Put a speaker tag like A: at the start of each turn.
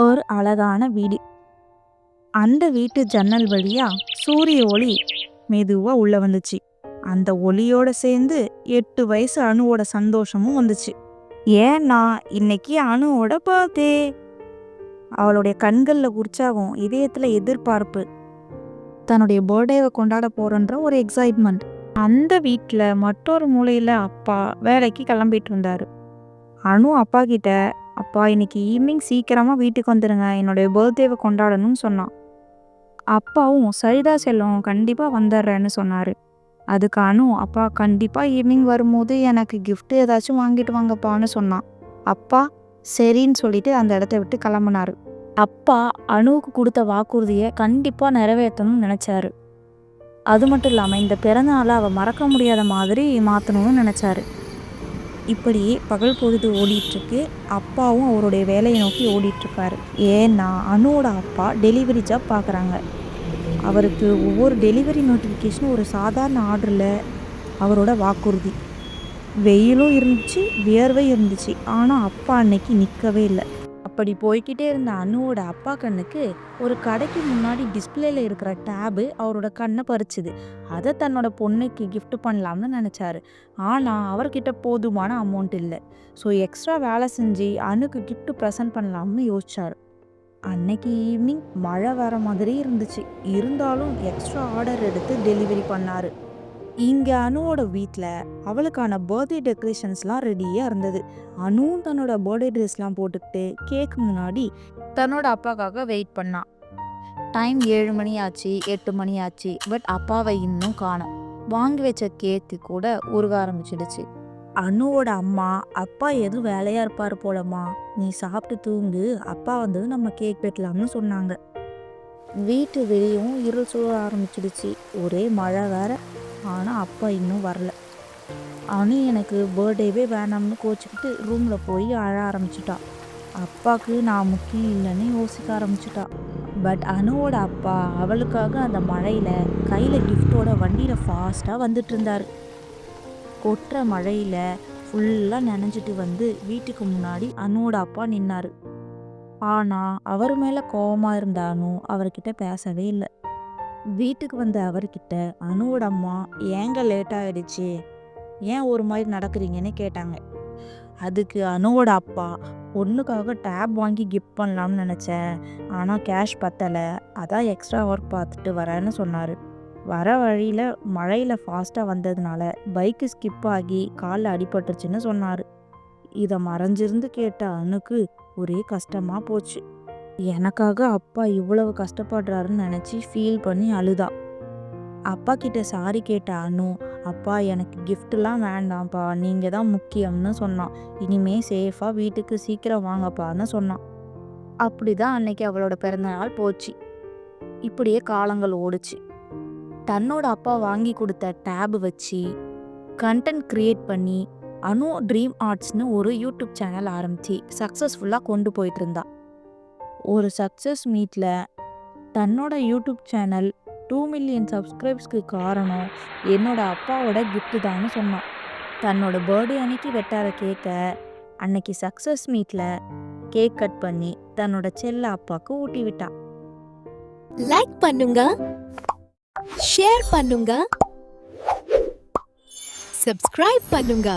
A: ஒரு அழகான வீடு. அந்த வீட்டு ஜன்னல் வழியா சூரிய ஒளி மெதுவா உள்ள வந்துச்சு. அந்த ஒளியோட சேர்ந்து 8 வயசு அணுவோட சந்தோஷமும் வந்துச்சு. ஏன்னா இன்னைக்கு அணுவோட பர்த்டே. அவளுடைய கண்கள்ல உற்சாகம், இதயத்துல எதிர்பார்ப்பு, தன்னுடைய பர்த்டேவை கொண்டாட போறன்ற ஒரு எக்ஸைட்மெண்ட். அந்த வீட்டில் மற்றொரு மூலையில் அப்பா வேலைக்கு கிளம்பிட்டு இருந்தாரு. அனு அப்பா கிட்ட, அப்பா இன்னைக்கு ஈவினிங் சீக்கிரமாக வீட்டுக்கு வந்துடுங்க, என்னுடைய பர்த்டேவை கொண்டாடணும்னு சொன்னான். அப்பாவும் சரிதா செல்லம், கண்டிப்பாக வந்துடுறேன்னு சொன்னார். அதுக்கு அனு, அப்பா கண்டிப்பாக ஈவினிங் வரும்போது எனக்கு கிஃப்ட் ஏதாச்சும் வாங்கிட்டு வாங்கப்பான்னு சொன்னான். அப்பா சரின்னு சொல்லிட்டு அந்த இடத்த விட்டு கிளம்புனாரு. அப்பா அணுவுக்கு கொடுத்த வாக்குறுதியை கண்டிப்பாக நிறைவேற்றணும்னு நினச்சாரு. அது மட்டும் இல்லாமல் இந்த பிறந்த நாளை அவள் மறக்க முடியாத மாதிரி மாற்றணும்னு நினச்சாரு. இப்படியே பகல் பொழுது ஓடிட்டுருக்கு. அப்பாவும் அவருடைய வேலையை நோக்கி ஓடிட்டுருக்காரு. ஏன்னா அணுவோட அப்பா டெலிவரி ஜாப் பார்க்குறாங்க. அவருக்கு ஒவ்வொரு டெலிவரி நோட்டிஃபிகேஷனும் ஒரு சாதாரண ஆர்டரில் அவரோட வாக்குறுதி. வெயிலும் இருந்துச்சு, வியர்வை இருந்துச்சு. ஆனால் அப்பா அன்னைக்கு நிற்கவே இல்லை. அப்படி போய்கிட்டே இருந்த அணுவோட அப்பா கண்ணுக்கு ஒரு கடைக்கு முன்னாடி டிஸ்பிளேல இருக்கிற டேபு அவரோட கண்ணை பறிச்சுது. அதை தன்னோட பொண்ணுக்கு கிஃப்ட் பண்ணலாம்னு நினச்சாரு. ஆனால் அவர்கிட்ட போதுமான அமௌண்ட் இல்லை. ஸோ எக்ஸ்ட்ரா வேலை செஞ்சு அணுக்கு கிஃப்ட் ப்ரெசென்ட் பண்ணலாம்னு யோசிச்சாரு. அன்னைக்கு ஈவினிங் மழை வர மாதிரி இருந்துச்சு. இருந்தாலும் எக்ஸ்ட்ரா ஆர்டர் எடுத்து டெலிவரி பண்ணாரு. இங்கே அணுவோட வீட்டில் அவளுக்கான பர்த்டே டெக்கரேஷன்ஸ்லாம் ரெடியாக இருந்தது. அணுவும் தன்னோட பர்த்டே ட்ரெஸ்லாம் போட்டுக்கிட்டு கேக் முன்னாடி தன்னோட அப்பாக்காக வெயிட் பண்ணான். டைம் 7 மணி ஆச்சு, 8 மணி ஆச்சு. பட் அப்பாவை இன்னும் காணோம். வாங்கி வச்ச கேக்கு கூட உருக ஆரம்பிச்சிடுச்சு. அணுவோட அம்மா, அப்பா எதுவும் வேலையாக இருப்பார் போலம்மா, நீ சாப்பிட்டு தூங்கு, அப்பா வந்து நம்ம கேக் வெட்டலாம்னு சொன்னாங்க. வீட்டு வெளியும் இருள் சூழ ஆரம்பிச்சிடுச்சு. ஒரே மழை வேற. ஆனால் அப்பா இன்னும் வரல. அனு எனக்கு பர்த்டேவே வேணாம்னு கோச்சிக்கிட்டு ரூமில் போய் அழ ஆரம்பிச்சிட்டா. அப்பாவுக்கு நான் முக்கியம் இல்லைன்னு யோசிக்க ஆரம்பிச்சிட்டா. பட் அணுவோட அப்பா அவளுக்காக அந்த மழையில் கையில் கிஃப்டோட வண்டியில் ஃபாஸ்ட்டாக வந்துட்டு இருந்தார். கொட்டுற மழையில் ஃபுல்லாக நனைஞ்சிட்டு வந்து வீட்டுக்கு முன்னாடி அணுவோட அப்பா நின்னார். ஆனால் அவர் மேலே கோபமாக இருந்த அனு அவர்கிட்ட பேசவே இல்லை. வீட்டுக்கு வந்த அவர்கிட்ட அணுவோட அம்மா, ஏங்க லேட் ஆகிடுச்சு, ஏன் ஒரு மாதிரி நடக்கிறீங்கன்னு கேட்டாங்க. அதுக்கு அணுவோட அப்பா, பொண்ணுக்காக டேப் வாங்கி கிஃப்ட் பண்ணலாம்னு நினச்சேன், ஆனால் கேஷ் பத்தலை, அதான் எக்ஸ்ட்ரா ஒர்க் பார்த்துட்டு வரேன்னு சொன்னார். வர வழியில் மழையில் ஃபாஸ்ட்டாக வந்ததுனால பைக்கு ஸ்கிப் ஆகி காலில் அடிபட்டுருச்சுன்னு சொன்னார். இதை மறைஞ்சிருந்து கேட்ட அணுக்கு ஒரே கஷ்டமாக போச்சு. எனக்காக அப்பா இவ்வளவு கஷ்டப்படுறாருன்னு நினச்சி ஃபீல் பண்ணி அழுதா. அப்பா கிட்ட சாரி கேட்ட அனு, அப்பா எனக்கு கிஃப்ட்லாம் வேண்டாம்ப்பா, நீங்கள் தான் முக்கியம்னு சொன்னான். இனிமே சேஃபாக வீட்டுக்கு சீக்கிரம் வாங்கப்பான்னு சொன்னான். அப்படி தான் அன்னைக்கு அவளோட பிறந்தநாள் போச்சு. இப்படியே காலங்கள் ஓடுச்சு. தன்னோட அப்பா வாங்கி கொடுத்த டேபு வச்சு கண்டென்ட் க்ரியேட் பண்ணி அனு ட்ரீம் ஆர்ட்ஸ்னு ஒரு யூடியூப் சேனல் ஆரம்பித்து சக்ஸஸ்ஃபுல்லாக கொண்டு போயிட்டு இருந்தா. ஒரு சக்ஸஸ் மீட்டில் தன்னோட யூடியூப் சேனல் 2 மில்லியன் சப்ஸ்கிரைப்ஸ்க்கு காரணம் என்னோட அப்பாவோட கிஃப்ட்டு தான்னு சொன்னான். தன்னோட பர்த்டே அன்னைக்கு வெட்டாத கேக்கை அன்னைக்கு சக்ஸஸ் மீட்டில் கேக் கட் பண்ணி தன்னோட செல்ல அப்பாவுக்கு ஊட்டி விட்டா.
B: லைக் பண்ணுங்க, ஷேர் பண்ணுங்க, சப்ஸ்கிரைப் பண்ணுங்க.